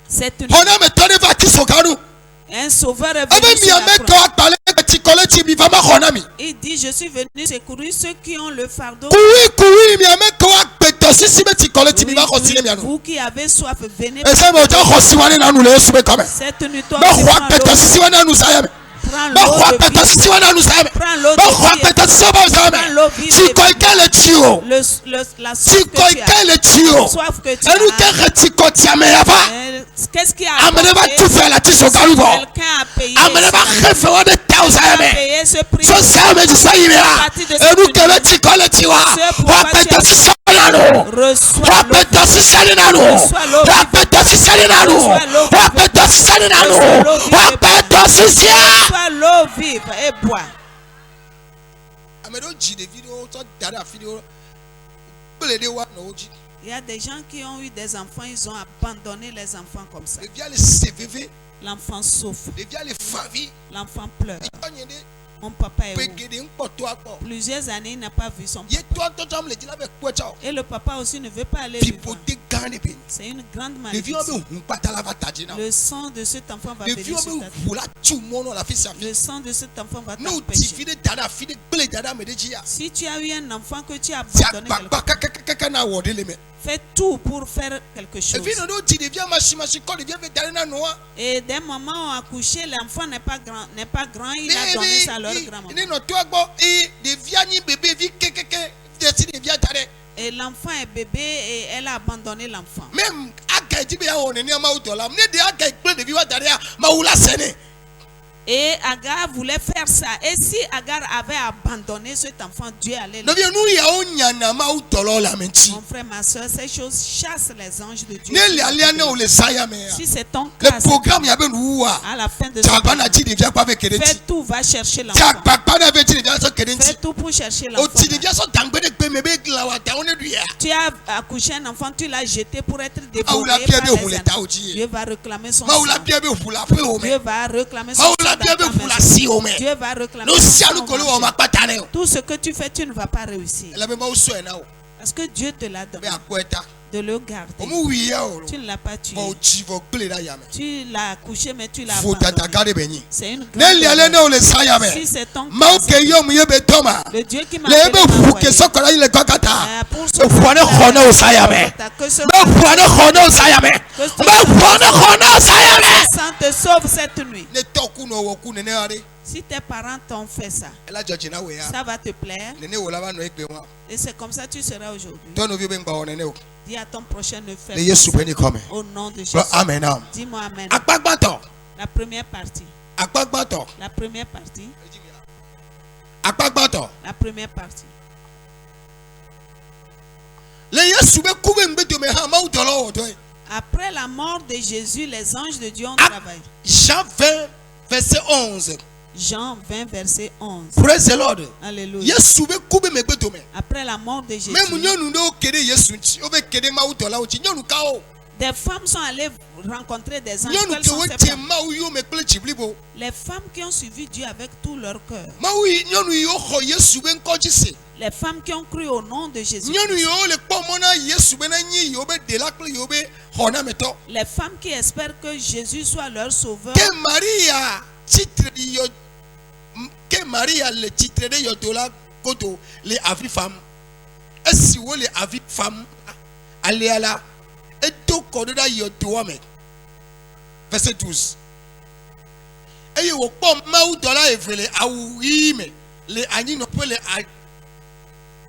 Cette nuit, un sauveur est venu sur la croix. Il dit, je suis venu secourir ceux qui ont le fardeau. Vous qui avez soif, venez. Cette nuit, toi aussi, prends l'eau de vie. La soif que tu as. Qu'est-ce qui a apporté? Quelqu'un a payé ce prix. Reçois l'eau vive et bois. Il y a des gens qui ont eu des enfants, ils ont abandonné les enfants comme ça. L'enfant souffre. L'enfant pleure. Mon papa est où? Plusieurs années, il n'a pas vu son papa. Et le papa aussi ne veut pas aller le voir. C'est une grande malédiction. Le sang de cet enfant va venir sur ta tête. Le sang de cet enfant va t'empêcher. Si tu as eu un enfant que tu as abandonné, fais tout pour faire quelque chose. Et des mamans ont accouché, l'enfant n'est pas grand, il a donné ça à leur grand-maman. Et l'enfant est bébé et elle a abandonné l'enfant. Et Agar voulait faire ça. Et si Agar avait abandonné cet enfant, Dieu allait le faire. Mon frère, ma soeur, ces choses chassent les anges de Dieu. Si c'est ton cas, à la fin de ce temps, fais tout, va chercher l'enfant. Fais tout pour chercher l'enfant. Tu as accouché un enfant, tu l'as jeté pour être dévoré par les animaux. Dieu va réclamer son sang. Dieu va réclamer son sang. Dieu va réclamer son sang. Tout ce que tu fais, tu ne vas pas réussir. Parce que Dieu te l'a donné. De le garder. Tu ne l'as pas tué. Tu l'as accouché, mais tu l'as abandonné. C'est une grande erreur. Si c'est ton cas, le Dieu qui m'a appelé pour sang te sauve cette nuit. Si tes parents t'ont fait ça, ça va te plaire. Et c'est comme ça que tu seras aujourd'hui. Dis à ton prochain, ne fais pas au nom de Jésus. Dis-moi amen. La première partie. La première partie. La première partie. Après la mort de Jésus, les anges de Dieu ont travaillé. Jean 20, verset 11. Jean 20, verset 11. Praise the Lord. Alléluia. Après la mort de Jésus, des femmes sont allées rencontrer des anges. Quelles sont ces femmes? Les femmes qui ont suivi Dieu avec tout leur cœur. Les femmes qui ont cru au nom de Jésus. Les femmes qui espèrent que Jésus soit leur sauveur. Que Maria le titre de Yotola Koto les avis femmes. Est-ce que les avis femmes allez à la et tout Kododa Yotoame. Verset 12. Et you pas maou dola evele awime les ani no peut les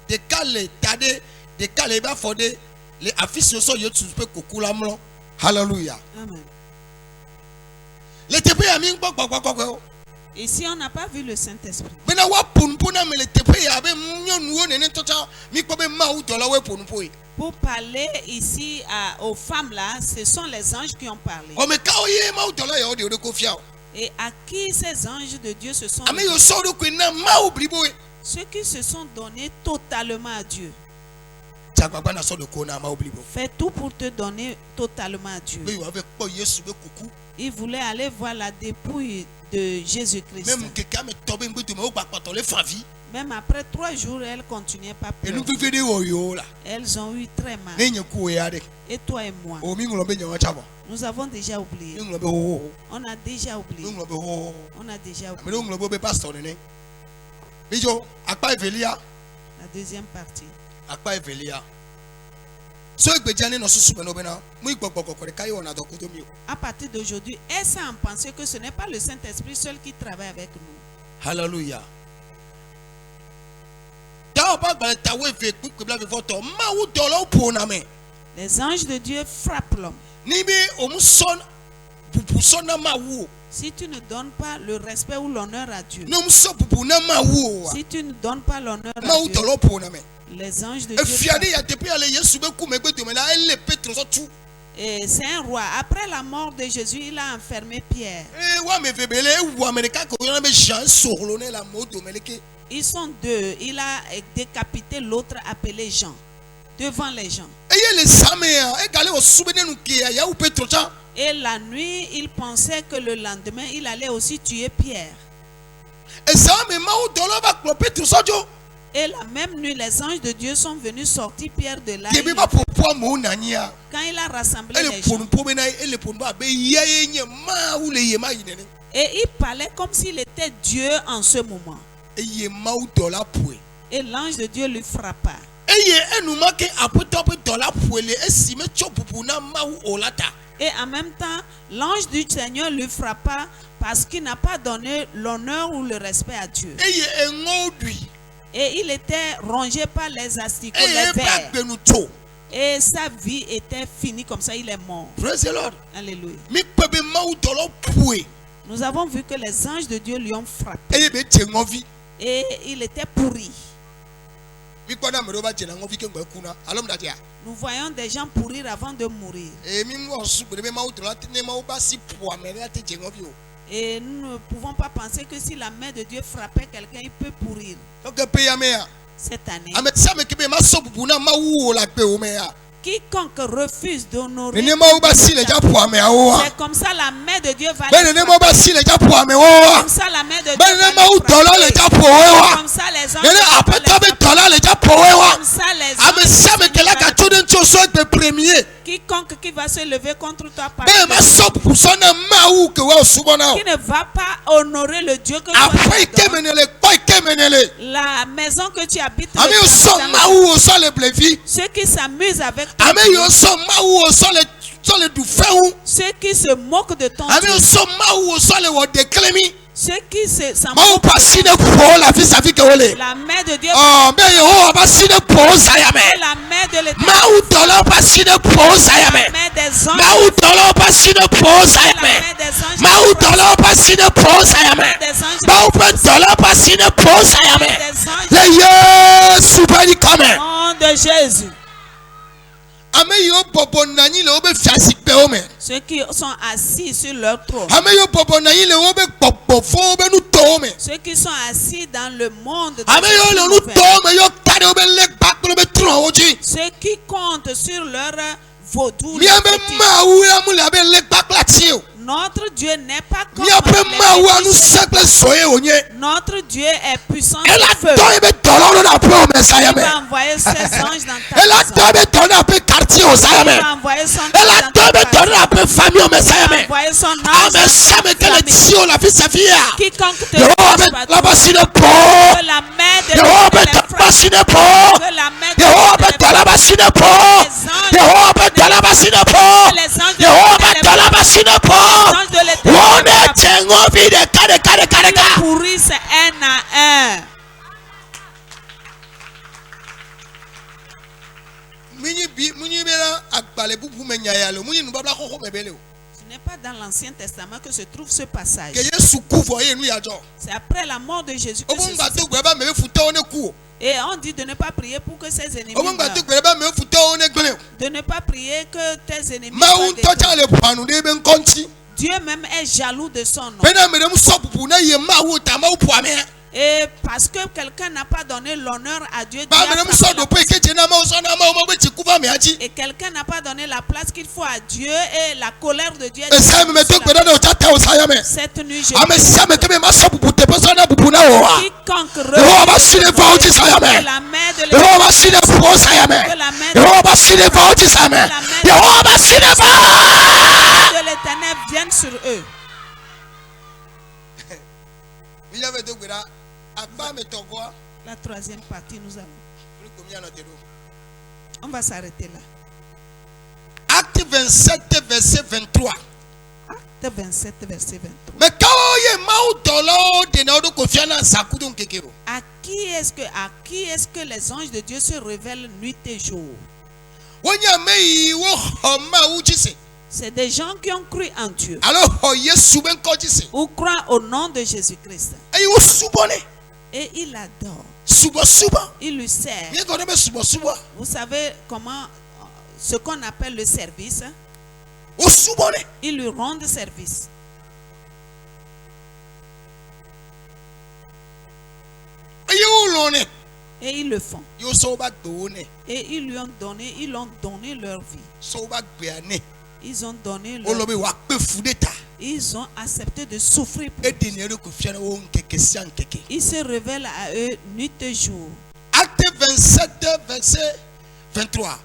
de calé tade de calé ba fodé les affiches so yotu pe kokula mlo. Hallelujah. Amen. Les tepe ami gbogbogbogbo. Ici, on n'a pas vu le Saint-Esprit. Pour parler ici aux femmes là, ce sont les anges qui ont parlé. Et à qui ces anges de Dieu se sont donnés? Ceux qui se sont donnés totalement à Dieu. Fais tout pour te donner totalement à Dieu. Il voulait aller voir la dépouille de Jésus-Christ. Même après 3 jours, elles ne continuaient pas à pleurer. Elles ont eu très mal. Et toi et moi, nous avons déjà oublié. On a déjà oublié. On a déjà oublié. La deuxième partie. À partir d'aujourd'hui, est-ce à en penser que ce n'est pas le Saint-Esprit seul qui travaille avec nous? Hallelujah. Les anges de Dieu frappent l'homme. Si tu ne donnes pas le respect ou l'honneur à Dieu, si tu ne donnes pas l'honneur à Dieu, les anges de Dieu. Et c'est un roi. Après la mort de Jésus, il a enfermé Pierre. Ils sont 2. Il a décapité l'autre appelé Jean devant les gens. Et la nuit, il pensait que le lendemain, il allait aussi tuer Pierre. Et la même nuit, les anges de Dieu sont venus sortir Pierre de là. Quand il a rassemblé les gens, et il parlait comme s'il était Dieu en ce moment. Et l'ange de Dieu lui frappa. Et en même temps, l'ange du Seigneur lui frappa parce qu'il n'a pas donné l'honneur ou le respect à Dieu. Et il était rongé par les asticots, les vers. Et sa vie était finie comme ça, il est mort. Praise the Lord. Alléluia. Nous avons vu que les anges de Dieu lui ont frappé. Et il était pourri. Nous voyons des gens pourrir avant de mourir. Et nous ne pouvons pas penser que si la main de Dieu frappait quelqu'un, il peut pourrir. Cette année, quiconque refuse d'honorer, c'est comme ça la main de Dieu va le comme ça la main de Dieu va le comme ça les anges comme ça les anges. Quiconque qui va se lever contre toi par qui ne va pas honorer le Dieu que tu as, la maison que tu habites, ceux qui s'amusent avec toi, ceux qui se moquent de ton Dieu, ceux qui s'en moquent de la main de Dieu, la main de l'Éternel, la main des anges, de Jésus. Ceux qui sont assis sur leur trône, ceux qui sont assis dans le monde, ceux qui comptent sur leur vaudou. Notre Dieu n'est pas comme notre Dieu est puissant de feu. Il va envoyer ses anges dans ta maison. Il va envoyer son ange dans ta famille. Il va envoyer son ange dans ta famille. Quiconque te que la main de pourrissent un à un. Ce n'est pas dans l'Ancien Testament que se trouve ce passage. C'est après la mort de Jésus que et on dit de ne pas prier pour que ses ennemis meurent. De ne pas prier que tes ennemis soient détruits. Dieu même est jaloux de son nom. Et parce que quelqu'un n'a pas donné l'honneur à Dieu, et quelqu'un n'a pas donné la place qu'il faut à Dieu, et la colère de Dieu. Cette nuit, je quiconque que la main de l'Éternel vienne sur eux. La troisième partie, nous allons. On va s'arrêter là. Acte 27, verset 23. Acte 27, verset 23. À qui est-ce que les anges de Dieu se révèlent nuit et jour? C'est des gens qui ont cru en Dieu ou croient au nom de Jésus-Christ. Et il adore. Il lui sert. Vous savez comment, ce qu'on appelle le service. Ils lui rendent service. Et ils le font. Et ils lui ont donné, leur vie. Ils ont donné leur vie. Ils ont accepté de souffrir pour eux. Ils se révèlent à eux nuit et jour. Acte 27, verset 23.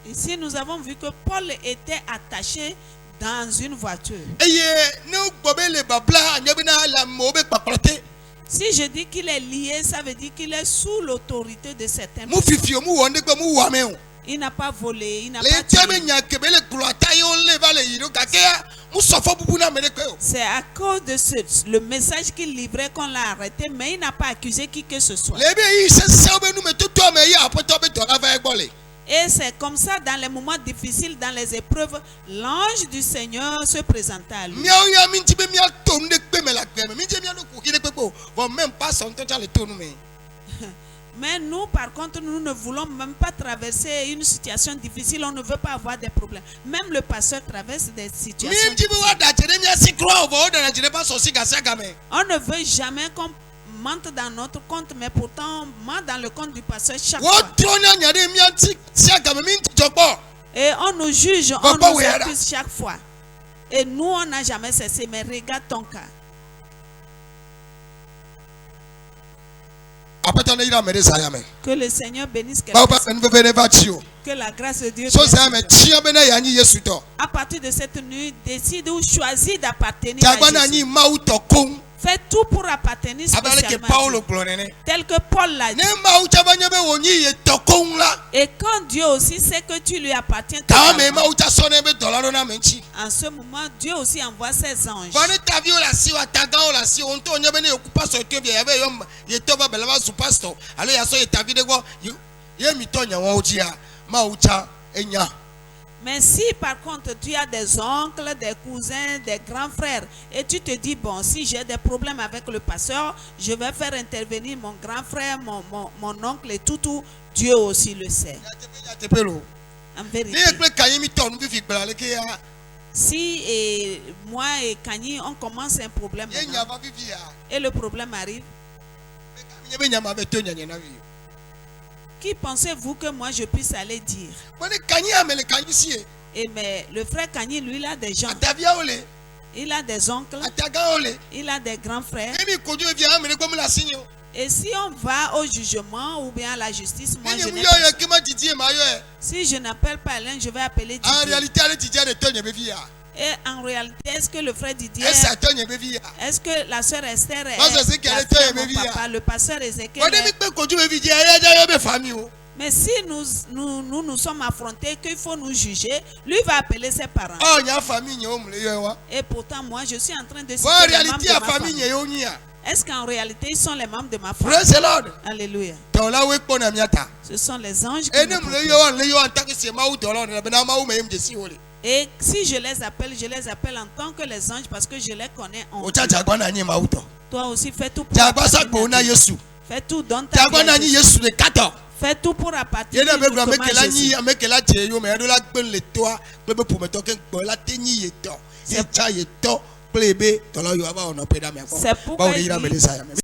Ici, nous avons vu que Paul était attaché dans une voiture. Si je dis qu'il est lié, ça veut dire qu'il est sous l'autorité de certains. Il n'a pas volé, il n'a pas tué. C'est à cause de le message qu'il livrait qu'on l'a arrêté, mais il n'a pas accusé qui que ce soit. Et c'est comme ça, dans les moments difficiles, dans les épreuves, l'ange du Seigneur se présenta à lui. Mais nous, par contre, nous ne voulons même pas traverser une situation difficile. On ne veut pas avoir des problèmes. Même le pasteur traverse des situations difficiles. On ne veut jamais qu'on mente dans notre compte, mais pourtant on ment dans le compte du pasteur chaque fois. Et on nous juge, on nous accuse chaque fois. Et nous, on n'a jamais cessé. Mais regarde ton cas. Que le Seigneur bénisse quelqu'un. Que la grâce de Dieu à partir de cette nuit, décide ou choisit d'appartenir à Jésus. Fais tout pour appartenir spécialement à Dieu. Tel que Paul l'a dit. Et quand Dieu aussi sait que tu lui appartiens, en ce moment, Dieu aussi envoie ses anges. Mais si par contre tu as des oncles, des cousins, des grands frères et tu te dis, bon, si j'ai des problèmes avec le pasteur, je vais faire intervenir mon grand frère, mon oncle et tout, Dieu aussi le sait. En vérité. Si moi et Kanye, on commence un problème maintenant, et le problème arrive, qui pensez-vous que moi je puisse aller dire? Et mais le frère Kanye, lui, il a des gens. Il a des oncles. Il a des grands frères. Et si on va au jugement ou bien à la justice, moi je n'ai pas. Si je n'appelle pas l'un, je vais appeler Didier. Et en réalité, est-ce que le frère Didier, est-ce que la sœur Esther est la fille de mon papa, le pasteur Ézéchiel mais si nous sommes affrontés qu'il faut nous juger, lui va appeler ses parents. Et pourtant, moi, je suis en train de citer les membres de ma famille. Est-ce qu'en réalité, ils sont les membres de ma famille? Praise the Lord. Alléluia. Ce sont les anges qui et si je les appelle en tant que les anges parce que je les connais en Dieu. Toi aussi, fais tout pour Fais tout dans ta vie. Fais tout pour appartenir